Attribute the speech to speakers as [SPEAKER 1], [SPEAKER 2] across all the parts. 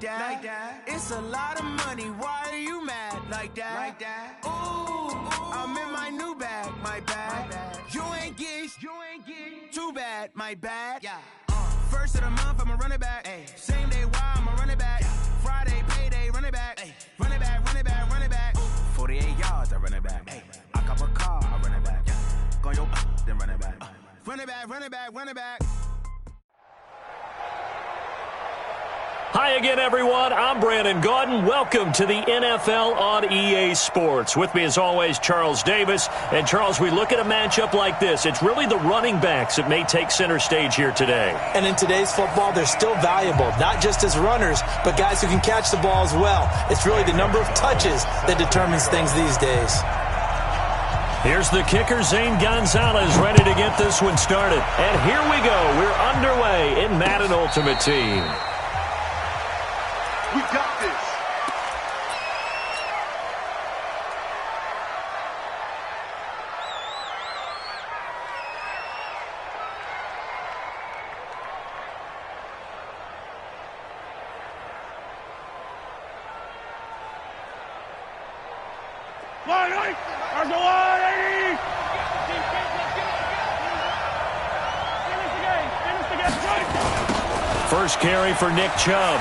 [SPEAKER 1] like that. It's a lot of money. Why are you mad like that? Ooh, I'm in my new bag, my bag. You ain't get too bad, my bad. Yeah. First of the month, I'ma run it back. Ay. Same day, why I'ma run it back. Friday, payday, run it back. Ay. Run it back, run it back, run it back. 48 yards, I run it back. Ay. I cop a car, I run it back. Go your then run it back. Run it back, run it back, run it back.
[SPEAKER 2] Hi again, everyone. I'm Brandon Gaudin. Welcome to the NFL on EA Sports. With me, as always, Charles Davis. And, Charles, we look at a matchup like this. It's really the running backs that may take center stage here today.
[SPEAKER 3] And in today's football, they're still valuable, not just as runners, but guys who can catch the ball as well. It's really the number of touches that determines things these days.
[SPEAKER 2] Here's the kicker, Zane Gonzalez, ready to get this one started. And here we go. We're underway in Madden Ultimate Team.
[SPEAKER 4] We got this.
[SPEAKER 2] First carry for Nick Chubb.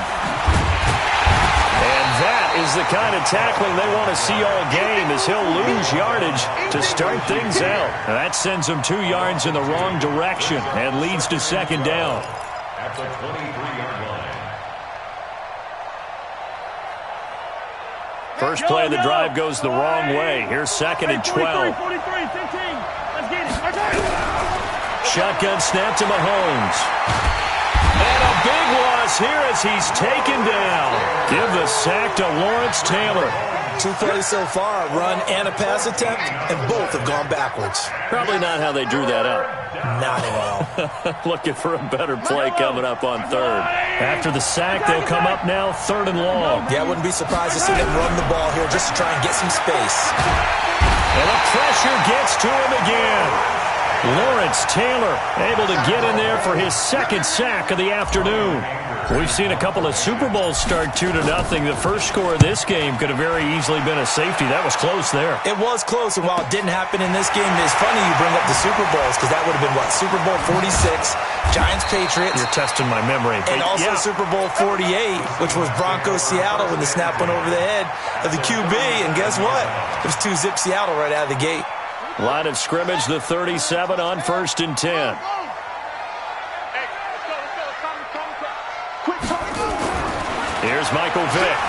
[SPEAKER 2] And that is the kind of tackling they want to see all game, as he'll lose yardage to start things out. Now that sends him 2 yards in the wrong direction and leads to second down.
[SPEAKER 5] At the 23-yard line.
[SPEAKER 2] First play of the drive goes the wrong way. Here's second and 12.
[SPEAKER 4] 43, 15. Let's get it.
[SPEAKER 2] Shotgun snap to Mahomes. And a big loss here as he's taken down. Give the sack to Lawrence Taylor.
[SPEAKER 3] 2 plays so far, a run and a pass attempt, and both have gone backwards.
[SPEAKER 2] Probably not how they drew that up.
[SPEAKER 3] Not at all.
[SPEAKER 2] Looking for a better play coming up on third. After the sack, they'll come up now 3rd and long.
[SPEAKER 3] Yeah, I wouldn't be surprised to see them run the ball here just to try and get some space.
[SPEAKER 2] And the pressure gets to him again. Lawrence Taylor able to get in there for his second sack of the afternoon. We've seen a couple of Super Bowls start 2-0. The first score of this game could have very easily been a safety. That was close there.
[SPEAKER 3] It was close, and while it didn't happen in this game, it's funny you bring up the Super Bowls, because that would have been, what, Super Bowl 46, Giants-Patriots.
[SPEAKER 2] You're testing my memory.
[SPEAKER 3] And also Super Bowl 48, which was Broncos-Seattle when the snap went over the head of the QB, and guess what? It was 2-zip Seattle right out of the gate.
[SPEAKER 2] Line of scrimmage, the 37 on 1st and 10. Here's Michael Vick.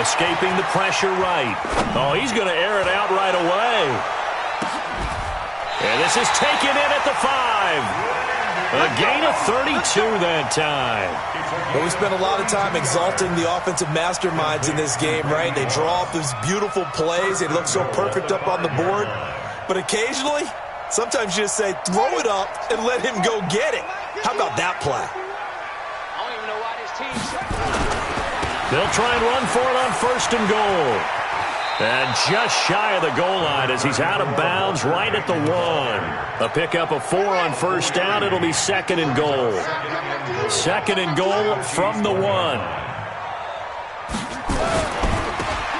[SPEAKER 2] Escaping the pressure right. Oh, he's going to air it out right away. And this is taken in at the 5. A gain of 32 that time.
[SPEAKER 3] Well, we spent a lot of time exalting the offensive masterminds in this game, right? They draw up these beautiful plays. They look so perfect up on the board. But occasionally, sometimes you just say, throw it up and let him go get it. How about that play?
[SPEAKER 6] I don't even know why this team's...
[SPEAKER 2] They'll try and run for it on 1st and goal. And just shy of the goal line as he's out of bounds right at the 1. A pickup of 4 on 1st down. It'll be 2nd and goal. 2nd and goal from the 1.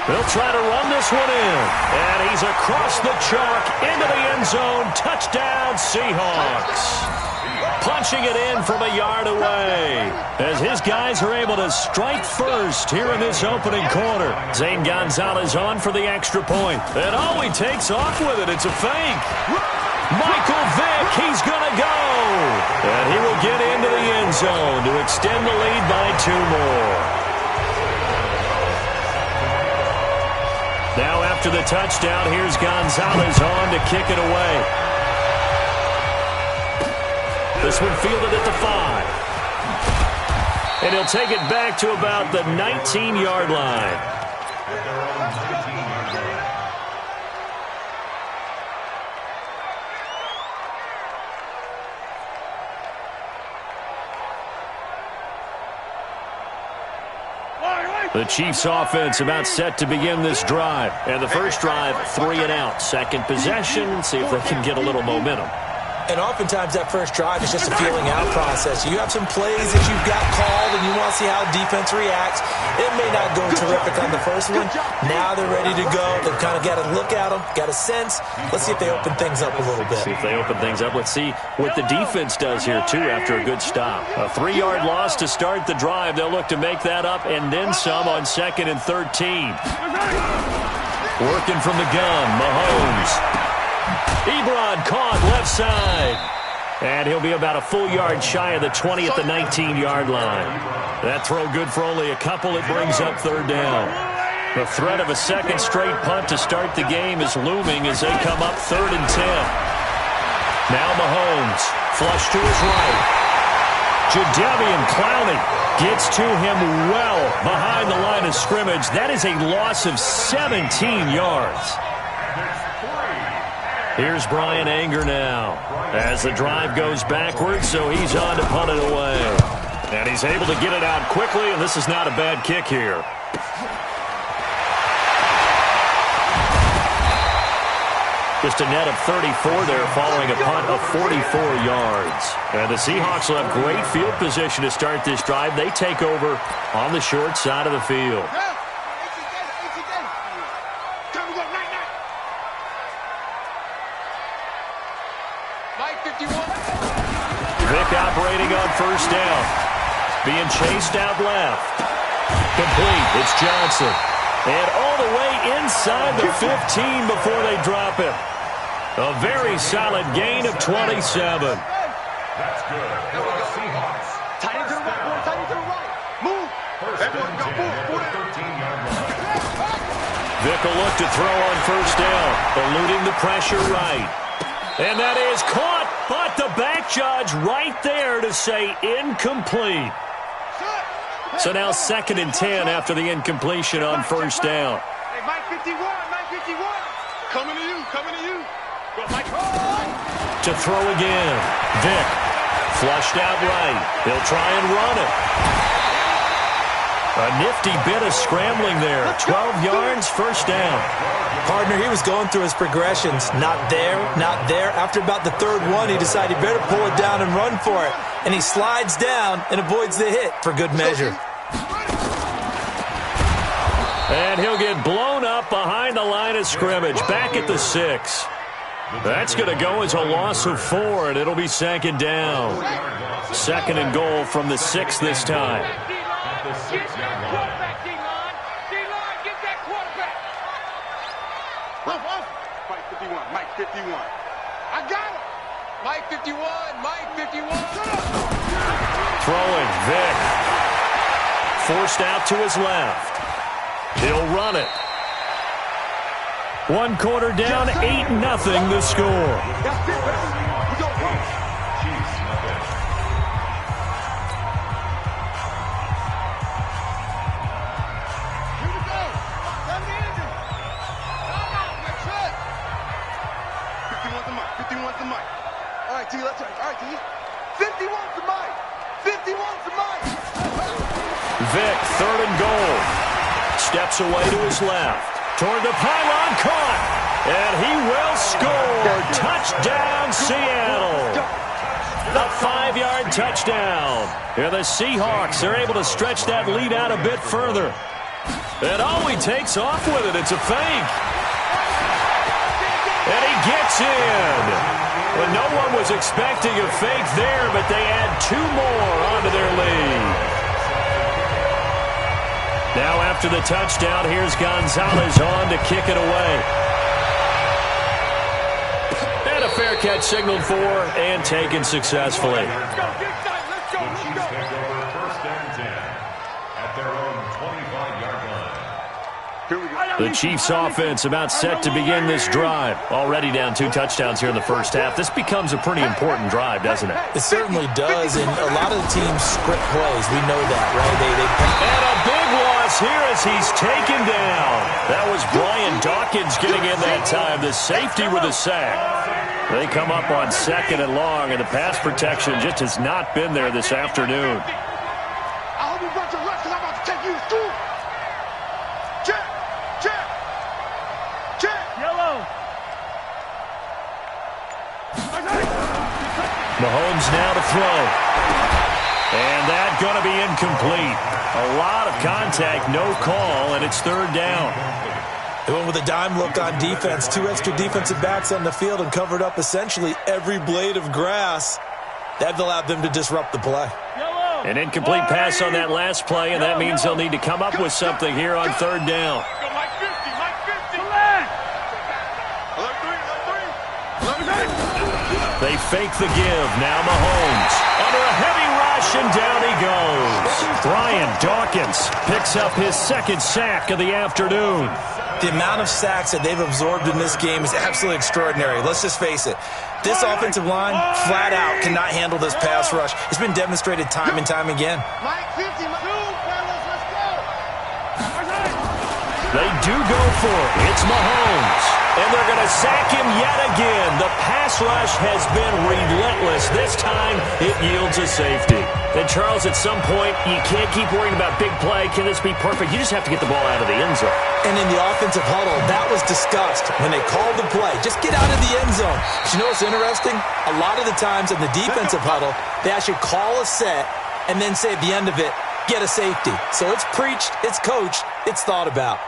[SPEAKER 2] They'll try to run this one in. And he's across the chalk into the end zone. Touchdown, Seahawks. Punching it in from a yard away as his guys are able to strike first here in this opening quarter. Zane Gonzalez on for the extra point. And oh, he takes off with it. It's a fake. Michael Vick, he's going to go. And he will get into the end zone to extend the lead by 2 more. Now after the touchdown, here's Gonzalez on to kick it away. This one fielded at the 5. And he'll take it back to about the 19-yard line. The Chiefs offense about set to begin this drive. And the first drive, 3 and out. Second possession, see if they can get a little momentum.
[SPEAKER 3] And oftentimes that first drive is just a feeling out process. You have some plays that you've got called and you want to see how defense reacts. It may not go terrific on the first one. Now they're ready to go. They've kind of got to look at them, got a sense. Let's see if they open things up a little bit.
[SPEAKER 2] See if they open things up. Let's see what the defense does here, too, after a good stop. A 3-yard loss to start the drive. They'll look to make that up and then some on 2nd and 13. Working from the gun, Mahomes. Ebron caught left side. And he'll be about a full yard shy of the 20 at the 19-yard line. That throw good for only a couple. It brings up 3rd down. The threat of a second straight punt to start the game is looming as they come up 3rd and 10. Now Mahomes, flush to his right. Jadeveon Clowney gets to him well behind the line of scrimmage. That is a loss of 17 yards. Here's Brian Anger now as the drive goes backwards, so he's on to punt it away. And he's able to get it out quickly, and this is not a bad kick here. Just a net of 34 there following a punt of 44 yards. And the Seahawks will have great field position to start this drive. They take over on the short side of the field. Vick operating on 1st down. Being chased out left. Complete. It's Johnson. And all the way inside the 15 before they drop it. A very solid gain of 27.
[SPEAKER 5] That's good. Seahawks.
[SPEAKER 6] Tight end to the right, boy. Tight end to the right. Move.
[SPEAKER 5] Everyone go. Move. 13-yard line.
[SPEAKER 2] Vick will look to throw on 1st down. Eluding the pressure right. And that is caught, but the back judge right there to say incomplete. So now 2nd and 10 after the incompletion on 1st down.
[SPEAKER 4] Hey, Mike 51, Mike 51. Coming to you, coming to you. Go, Mike.
[SPEAKER 2] To throw again. Vick, flushed out right. He'll try and run it. A nifty bit of scrambling there. 12 yards, 1st down.
[SPEAKER 3] Partner, he was going through his progressions. Not there, not there. After about the 3rd one, he decided he better pull it down and run for it. And he slides down and avoids the hit for good measure.
[SPEAKER 2] And he'll get blown up behind the line of scrimmage. Back at the 6. That's going to go as a loss of 4, and it'll be 2nd down. 2nd and goal from the 6 this time.
[SPEAKER 4] Get that quarterback, D-line. D-line, get that quarterback. Mike 51, Mike 51. I got him. Mike 51, Mike 51.
[SPEAKER 2] Throwing, Vick. Forced out to his left. He'll run it. 1 quarter down, 8-0 the score.
[SPEAKER 4] That's it, baby. We go, go.
[SPEAKER 2] Vick, 3rd and goal. Steps away to his left. Toward the pylon, caught. And he will score. Touchdown, Seattle. A 5-yard touchdown. Here the Seahawks are able to stretch that lead out a bit further. And he takes off with it. It's a fake. And he gets in. Well, no one was expecting a fake there, but they add 2 more onto their lead. Now after the touchdown, here's Gonzalez on to kick it away. And a fair catch signaled for and taken successfully.
[SPEAKER 4] Let's go, get that. Let's go, let's go.
[SPEAKER 5] Take over 1st and 10 at their own 25-yard line.
[SPEAKER 4] Here we go.
[SPEAKER 2] The Chiefs offense about set to begin this drive. Already down 2 touchdowns here in the first half. This becomes a pretty important drive, doesn't it?
[SPEAKER 3] It certainly does, and a lot of the teams script plays. We know that, right?
[SPEAKER 2] And a big loss here as he's taken down. That was Brian Dawkins getting in that time. The safety with a sack. They come up on 2nd and long, and the pass protection just has not been there this afternoon.
[SPEAKER 4] I hope you run your rush because I'm about to take you to school. Check. Check. Check. Yellow.
[SPEAKER 2] Mahomes now to throw. And that's going to be incomplete. A lot of contact, no call, and it's third down.
[SPEAKER 3] They went with a dime look on defense. 2 extra defensive backs on the field and covered up essentially every blade of grass. That allowed them to disrupt the play.
[SPEAKER 2] An incomplete pass on that last play, and that means they'll need to come up with something here on third down. They fake the give. Now Mahomes under a heavy rush, and down he goes. Brian Dawkins picks up his second sack of the afternoon.
[SPEAKER 3] The amount of sacks that they've absorbed in this game is absolutely extraordinary. Let's just face it. This offensive line, flat out, cannot handle this pass rush. It's been demonstrated time and time again.
[SPEAKER 2] They do go for it. It's Mahomes. And they're going to sack him yet again. The pass rush has been relentless. This time, it yields a safety. And, Charles, at some point, you can't keep worrying about big play. Can this be perfect? You just have to get the ball out of the end zone.
[SPEAKER 3] And in the offensive huddle, that was discussed when they called the play. Just get out of the end zone. But you know what's interesting? A lot of the times in the defensive huddle, they actually call a set and then say at the end of it, get a safety. So it's preached, it's coached, it's thought about.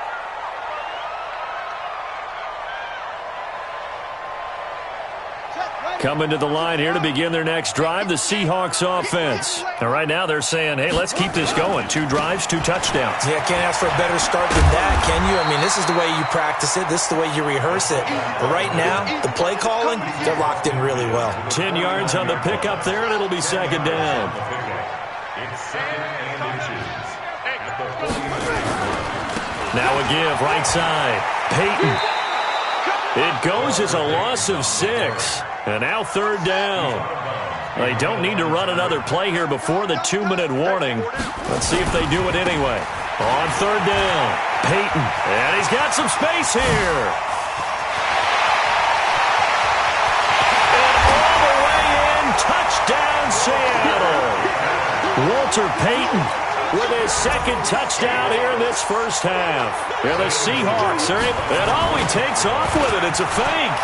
[SPEAKER 2] Coming to the line here to begin their next drive, the Seahawks offense. And right now they're saying, hey, let's keep this going. 2 drives, 2 touchdowns.
[SPEAKER 3] Yeah, can't ask for a better start than that, can you? I mean, this is the way you practice it. This is the way you rehearse it. But right now, the play calling, they're locked in really well.
[SPEAKER 2] 10 yards on the pickup there, and it'll be second down. Now a give, right side. Peyton. It goes as a loss of 6. And now third down. They don't need to run another play here before the 2-minute warning. Let's see if they do it anyway. On third down, Peyton. And he's got some space here. And all the way in, touchdown Seattle. Walter Payton with his second touchdown here in this first half. And the Seahawks are in. And oh, he takes off with it. It's a fake.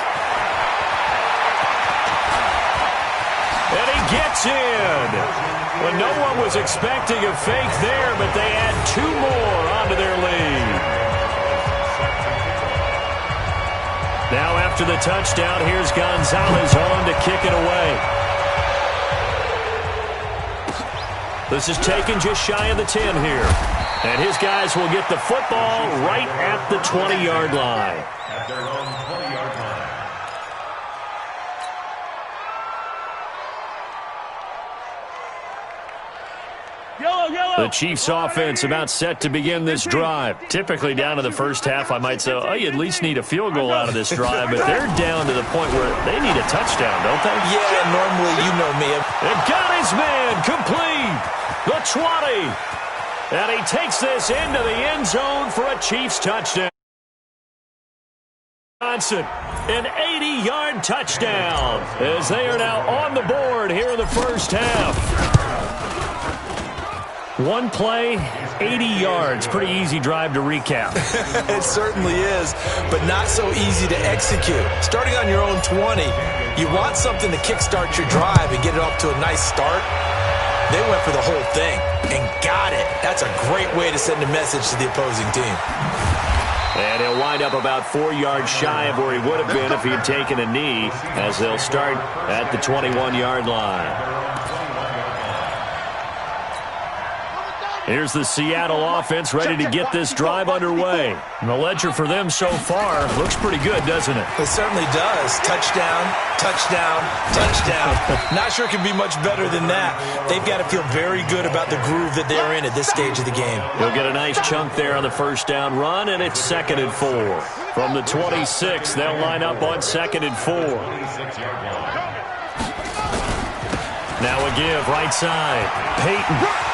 [SPEAKER 2] And he gets in. Well, no one was expecting a fake there, but they add 2 more onto their lead. Now after the touchdown, here's Gonzalez on to kick it away. This is taken just shy of the 10 here. And his guys will get the football right at the 20-yard line.
[SPEAKER 5] At their own 20-yard line.
[SPEAKER 2] The Chiefs offense about set to begin this drive. Typically down to the first half, I might say, oh, you at least need a field goal out of this drive, but they're down to the point where they need a touchdown, don't they?
[SPEAKER 3] Yeah, normally, you know me.
[SPEAKER 2] It got his man complete. The 20. And he takes this into the end zone for a Chiefs touchdown. Johnson, an 80-yard touchdown as they are now on the board here in the first half. 1 play, 80 yards. Pretty easy drive to recap.
[SPEAKER 3] It certainly is, but not so easy to execute. Starting on your own 20, you want something to kickstart your drive and get it off to a nice start. They went for the whole thing and got it. That's a great way to send a message to the opposing team.
[SPEAKER 2] And he'll wind up about 4 yards shy of where he would have been if he had taken a knee, as they'll start at the 21-yard line. Here's the Seattle offense ready to get this drive underway. And the ledger for them so far looks pretty good, doesn't it?
[SPEAKER 3] It certainly does. Touchdown, touchdown, touchdown. Not sure it can be much better than that. They've got to feel very good about the groove that they're in at this stage of the game.
[SPEAKER 2] He'll get a nice chunk there on the first down run, and it's 2nd and 4. From the 26, they'll line up on 2nd and 4. Now a give, right side. Peyton.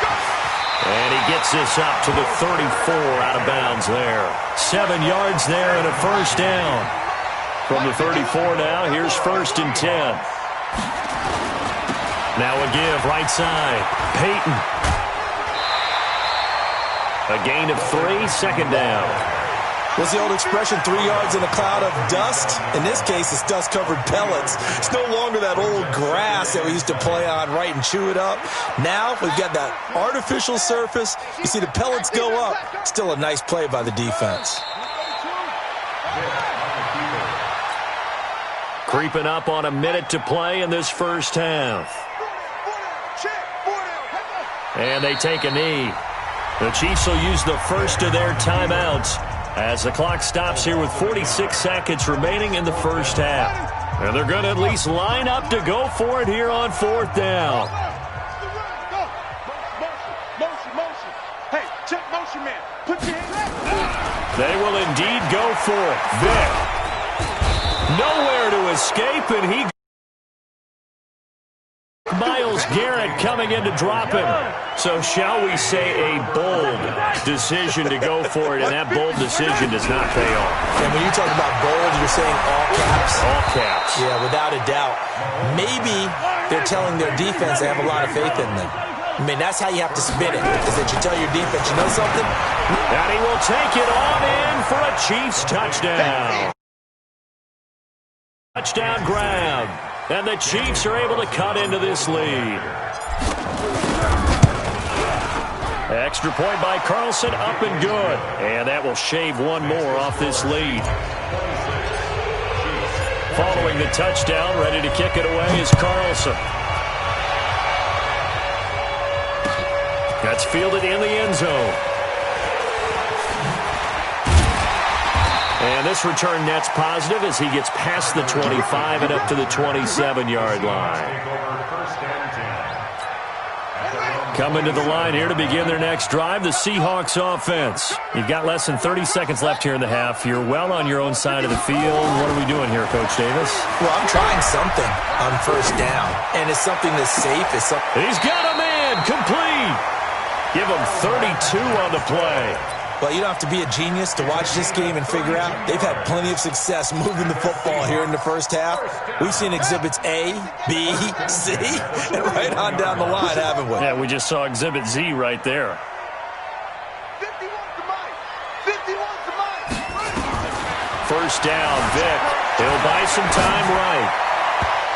[SPEAKER 2] And he gets this up to the 34 out of bounds there. 7 yards there and a first down. From the 34 now, here's 1st and 10. Now a give, right side. Peyton. A gain of 3, 2nd down.
[SPEAKER 3] What's the old expression, 3 yards in a cloud of dust? In this case, it's dust-covered pellets. It's no longer that old grass that we used to play on, right, and chew it up. Now we've got that artificial surface. You see the pellets go up. Still a nice play by the defense.
[SPEAKER 2] Creeping up on a minute to play in this first half. And they take a knee. The Chiefs will use the first of their timeouts as the clock stops here with 46 seconds remaining in the first half. And they're going to at least line up to go for it here on 4th down.
[SPEAKER 6] Motion. Hey, check motion, man. Put your hands up.
[SPEAKER 2] They will indeed go for it. Vic. Nowhere to escape, and he... Myles Garrett coming in to drop him. So shall we say a bold decision to go for it, and that bold decision does not pay off.
[SPEAKER 3] And when you talk about bold, you're saying all caps?
[SPEAKER 2] All caps.
[SPEAKER 3] Yeah, without a doubt. Maybe they're telling their defense they have a lot of faith in them. I mean, that's how you have to spin it, is that you tell your defense, you know something?
[SPEAKER 2] And he will take it on in for a Chiefs touchdown. Touchdown grab. And the Chiefs are able to cut into this lead. Extra point by Carlson, up and good. And that will shave one more off this lead. Following the touchdown, ready to kick it away is Carlson. That's fielded in the end zone. And this return net's positive as he gets past the 25 and up to the 27-yard line. Coming to the line here to begin their next drive, the Seahawks offense. You've got less than 30 seconds left here in the half. You're well on your own side of the field. What are we doing here, Coach Davis?
[SPEAKER 3] Well, I'm trying something on 1st down, and it's something that's safe.
[SPEAKER 2] He's got a man, complete. Give him 32 on the play.
[SPEAKER 3] Well, you don't have to be a genius to watch this game and figure out they've had plenty of success moving the football here in the first half. We've seen exhibits A, B, C, and right on down the line, haven't we?
[SPEAKER 2] Yeah, we just saw exhibit Z right there.
[SPEAKER 6] 51's to Mike. 51's to Mike.
[SPEAKER 2] First down, Vic. He'll buy some time right.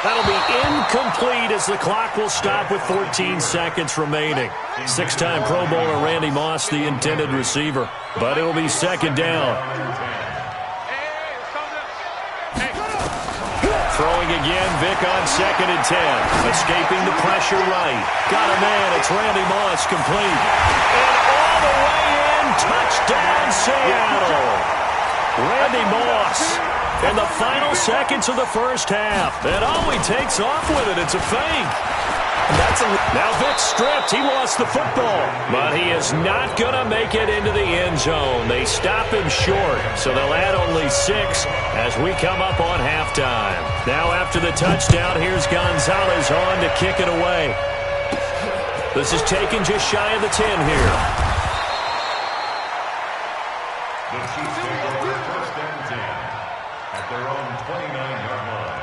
[SPEAKER 2] That'll be incomplete as the clock will stop with 14 seconds remaining. 6-time Pro Bowler Randy Moss, the intended receiver. But it'll be 2nd down. Throwing again, Vic on 2nd and 10. Escaping the pressure right. Got a man, it's Randy Moss, complete. And all the way in, touchdown Seattle. Randy Moss. In the final seconds of the first half. And he takes off with it. It's a fake. Now Vic stripped. He lost the football. But he is not going to make it into the end zone. They stop him short. So they'll add only 6 as we come up on halftime. Now after the touchdown, here's Gonzalez on to kick it away. This is taken just shy of the 10 here.
[SPEAKER 5] The Chiefs take over 1st and 10 at their own 29-yard line.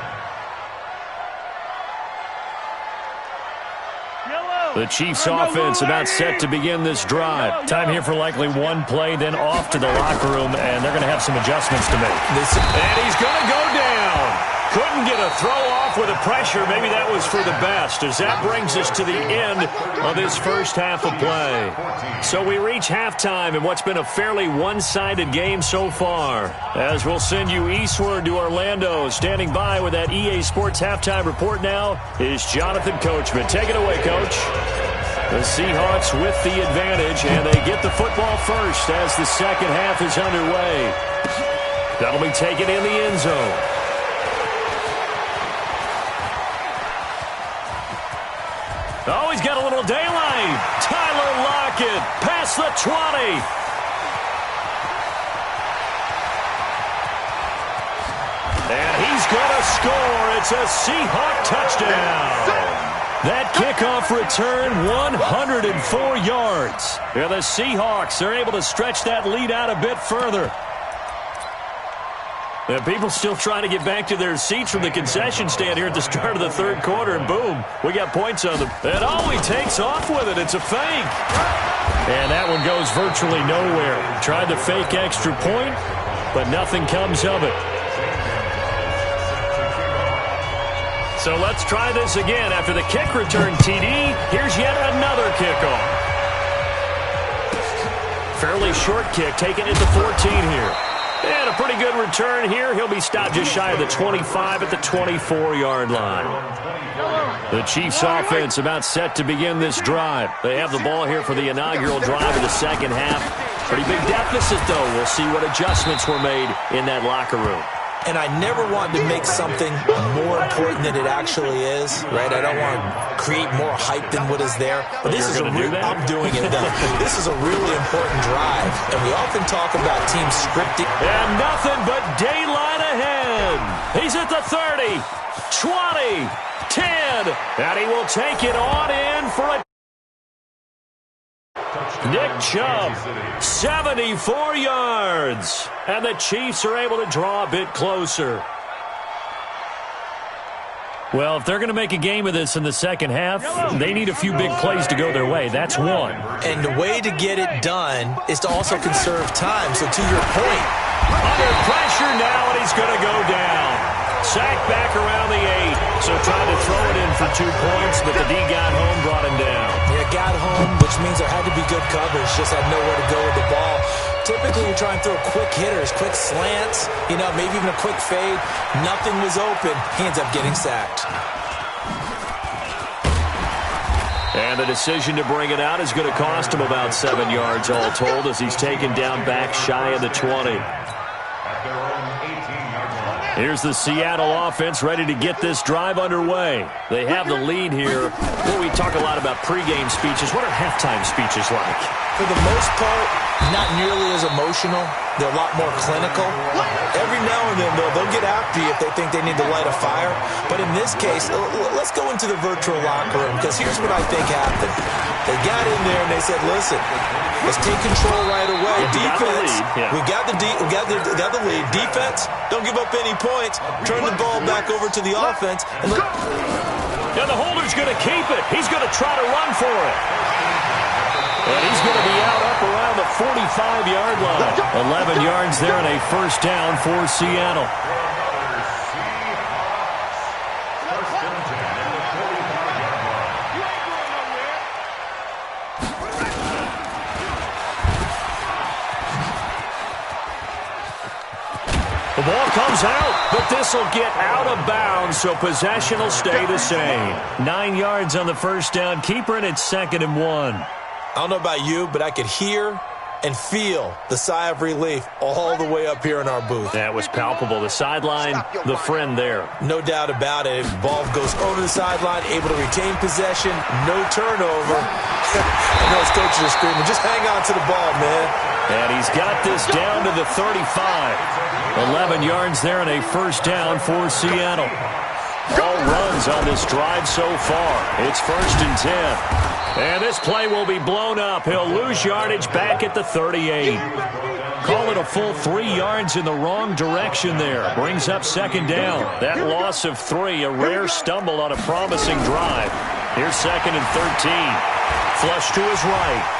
[SPEAKER 2] The Chiefs offense about set to begin this drive. Time here for likely one play, then off to the locker room, and they're going to have some adjustments to make. And he's going to go down. Couldn't get a throw off with the pressure. Maybe that was for the best, as that brings us to the end of this first half of play. So we reach halftime in what's been a fairly one-sided game so far. As we'll send you eastward to Orlando. Standing by with that EA Sports halftime report now is Jonathan Coachman. Take it away, Coach. The Seahawks with the advantage, and they get the football first as the second half is underway. That'll be taken in the end zone. Oh, he's got a little daylight. Tyler Lockett past the 20. And he's going to score. It's a Seahawk touchdown. That kickoff return, 104 yards. Yeah, the Seahawks are able to stretch that lead out a bit further. And people still trying to get back to their seats from the concession stand here at the start of the third quarter, and boom, we got points on them. And he takes off with it. It's a fake. And that one goes virtually nowhere. Tried the fake extra point, but nothing comes of it. So let's try this again. After the kick return TD, here's yet another kickoff. Fairly short kick, taken at the 14 here. And a pretty good return here. He'll be stopped just shy of the 25 at the 24-yard line. The Chiefs offense about set to begin this drive. They have the ball here for the inaugural drive of the second half. Pretty big deficit, though. We'll see what adjustments were made in that locker room.
[SPEAKER 3] And I never wanted to make something more important than it actually is, right? I don't want to create more hype than what is there. But this is I'm doing it, though. This is a really important drive. And we often talk about teams scripting.
[SPEAKER 2] And nothing but daylight ahead. He's at the 30, 20, 10. And he will take it on in for a Nick Chubb, 74 yards. And the Chiefs are able to draw a bit closer. Well, if they're going to make a game of this in the second half, they need a few big plays to go their way. That's one.
[SPEAKER 3] And the way to get it done is to also conserve time. So to your point,
[SPEAKER 2] under pressure now, and he's going to go down. Sacked back around the 8. So tried to throw it in for 2 points, but the D got home, brought him down.
[SPEAKER 3] Yeah, got home, which means there had to be good coverage. Just had nowhere to go with the ball. Typically, we try and throw quick hitters, quick slants, maybe even a quick fade. Nothing was open. He ends up getting sacked.
[SPEAKER 2] And the decision to bring it out is going to cost him about 7 yards all told as he's taken down back shy of the 20. Here's the Seattle offense ready to get this drive underway. They have the lead here. Well, we talk a lot about pregame speeches. What are halftime speeches like?
[SPEAKER 3] For the most part, not nearly as emotional. They're a lot more clinical. Every now and then, they'll get after you if they think they need to light a fire. But in this case, let's go into the virtual locker room, because here's what I think happened. They got in there and they said, listen, let's take control right away. Defense, we got the lead. Defense, don't give up any points. Turn the ball back over to the offense.
[SPEAKER 2] And the holder's going to keep it. He's going to try to run for it. And he's going to be out up around the 45-yard line. 11 yards there and a first down for Seattle. The ball comes out, but this will get out of bounds, so possession will stay the same. 9 yards on the first down. Keeper, and it's 2nd and 1.
[SPEAKER 3] I don't know about you, but I could hear and feel the sigh of relief all the way up here in our booth.
[SPEAKER 2] That was palpable. The sideline, the friend there.
[SPEAKER 3] No doubt about it. Ball goes over the sideline, able to retain possession, no turnover. I know his coaches are screaming, just hang on to the ball, man.
[SPEAKER 2] And he's got this down to the 35. 11 yards there and a first down for Seattle. All runs on this drive so far. It's 1st and 10. And this play will be blown up. He'll lose yardage back at the 38. Call it a full 3 yards in the wrong direction there. Brings up 2nd down. That loss of 3, a rare stumble on a promising drive. Here's 2nd and 13. Flush to his right.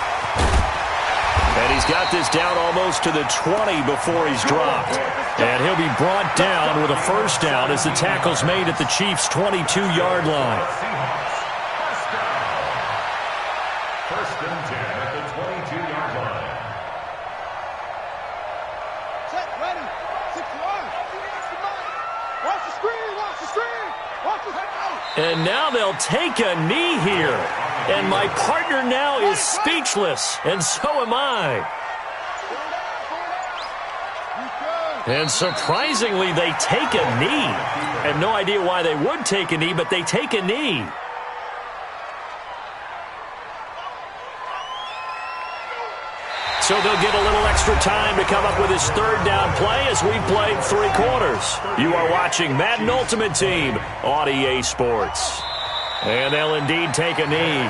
[SPEAKER 2] And he's got this down almost to the 20 before he's dropped. And he'll be brought down with a first down as the tackle's made at the Chiefs' 22-yard line.
[SPEAKER 5] First and 10 at the 22-yard line.
[SPEAKER 6] Set, ready, 6-1. Watch the screen, watch the screen. Watch the screen.
[SPEAKER 2] And now they'll take a knee here. And my partner now is speechless, and so am I. And surprisingly, they take a knee. I have no idea why they would take a knee, but they take a knee. So they'll get a little extra time to come up with his 3rd down play as we played 3 quarters. You are watching Madden Ultimate Team on EA Sports. And they'll indeed take a knee.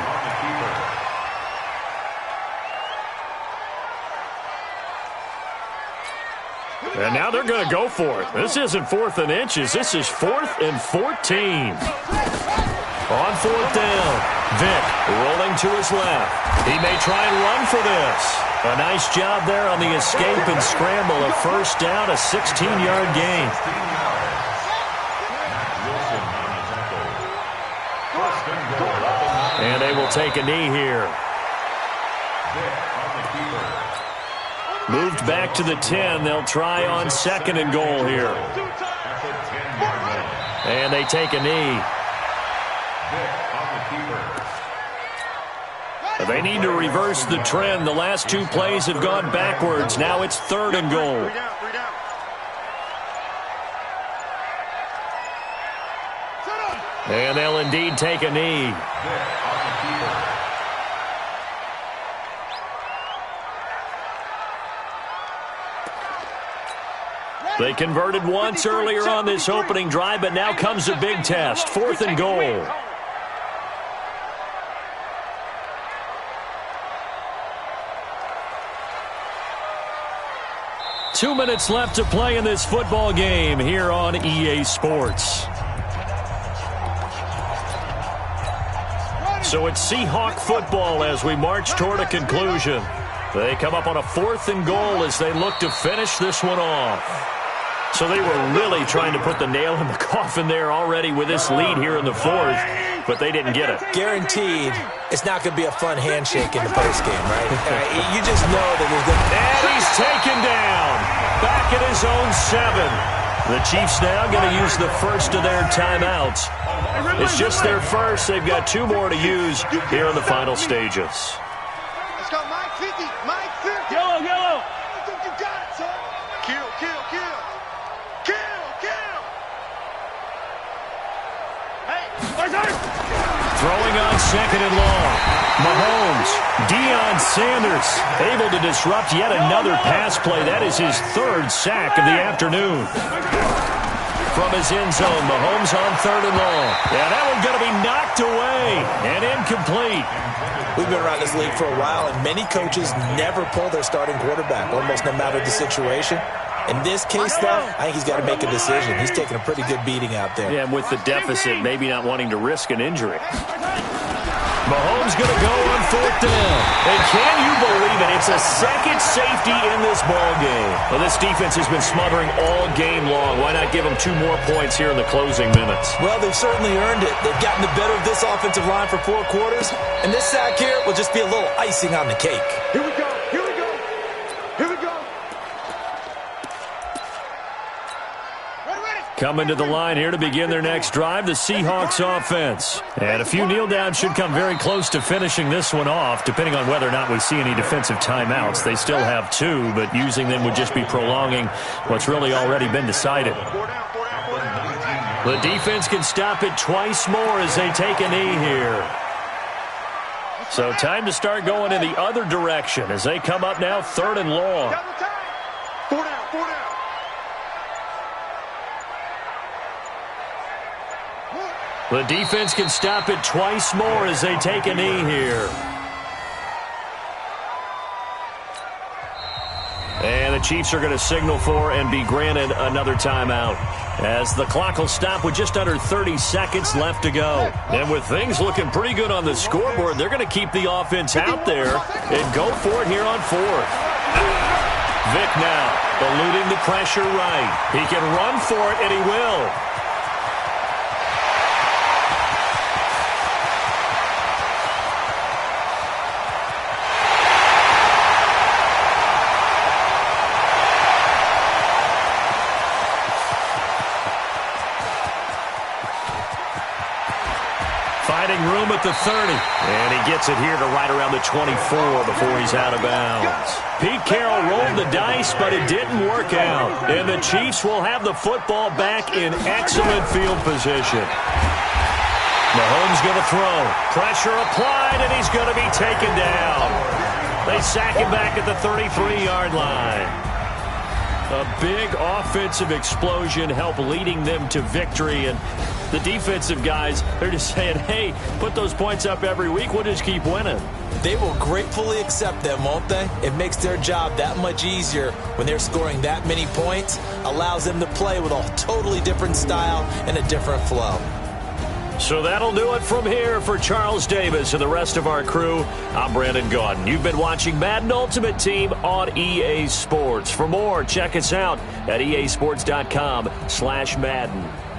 [SPEAKER 2] And now they're going to go for it. This isn't 4th and inches. This is 4th and 14. On fourth down, Vick rolling to his left. He may try and run for this. A nice job there on the escape and scramble. A first down, a 16-yard gain. And they will take a knee here. Moved back to the 10. They'll try on second and goal here. And they take a knee. They need to reverse the trend. The last two plays have gone backwards. Now it's third and goal. And they'll indeed take a knee. They converted once earlier on this opening drive, but now comes a big test. Fourth and goal. Two minutes left to play in this football game here on EA Sports. So it's Seahawk football as we march toward a conclusion. They come up on a fourth and goal as they look to finish this one off. So they were really trying to put the nail in the coffin there already with this lead here in the fourth, but they didn't get it.
[SPEAKER 3] Guaranteed it's not going to be a fun handshake in the postgame, right? You just know that there's going to be...
[SPEAKER 2] And he's taken down. Back at his own 7. The Chiefs now going to use the first of their timeouts. It's just their first. They've got 2 more to use here in the final stages.
[SPEAKER 6] Let's go, Mike 50. Mike 50.
[SPEAKER 7] Yellow.
[SPEAKER 6] I think you got it, son. Kill.
[SPEAKER 2] Throwing on second and long. Mahomes, Deion Sanders, able to disrupt yet another pass play. That is his 3rd sack of the afternoon. From his end zone, Mahomes on third and long. Yeah, that one's going to be knocked away and incomplete.
[SPEAKER 3] We've been around this league for a while, and many coaches never pull their starting quarterback, almost no matter the situation. In this case, though, I think he's got to make a decision. He's taking a pretty good beating out there.
[SPEAKER 2] Yeah, and with the deficit, maybe not wanting to risk an injury. Mahomes going to go on fourth down. And can you believe it? It's a second safety in this ball game. Well, this defense has been smothering all game long. Why not give them 2 more points here in the closing minutes?
[SPEAKER 3] Well, they've certainly earned it. They've gotten the better of this offensive line for 4 quarters. And this sack here will just be a little icing on the cake.
[SPEAKER 6] Here we go.
[SPEAKER 2] Coming to the line here to begin their next drive, the Seahawks offense. And a few kneel downs should come very close to finishing this one off, depending on whether or not we see any defensive timeouts. They still have 2, but using them would just be prolonging what's really already been decided. The defense can stop it twice more as they take a knee here. So time to start going in the other direction as they come up now third and long.
[SPEAKER 6] 4 down.
[SPEAKER 2] The defense can stop it twice more as they take a knee here. And the Chiefs are going to signal for and be granted another timeout, as the clock will stop with just under 30 seconds left to go. And with things looking pretty good on the scoreboard, they're going to keep the offense out there and go for it here on fourth. Vick now eluding the pressure right. He can run for it, and he will. Finding room at the 30. And he gets it here to right around the 24 before he's out of bounds. Pete Carroll rolled the dice, but it didn't work out. And the Chiefs will have the football back in excellent field position. Mahomes going to throw. Pressure applied, and he's going to be taken down. They sack him back at the 33-yard line. A big offensive explosion helped leading them to victory. And the defensive guys, they're just saying, hey, put those points up every week. We'll just keep winning.
[SPEAKER 3] They will gratefully accept them, won't they? It makes their job that much easier when they're scoring that many points. Allows them to play with a totally different style and a different flow.
[SPEAKER 2] So that'll do it from here for Charles Davis and the rest of our crew. I'm Brandon Gaudin. You've been watching Madden Ultimate Team on EA Sports. For more, check us out at easports.com/Madden.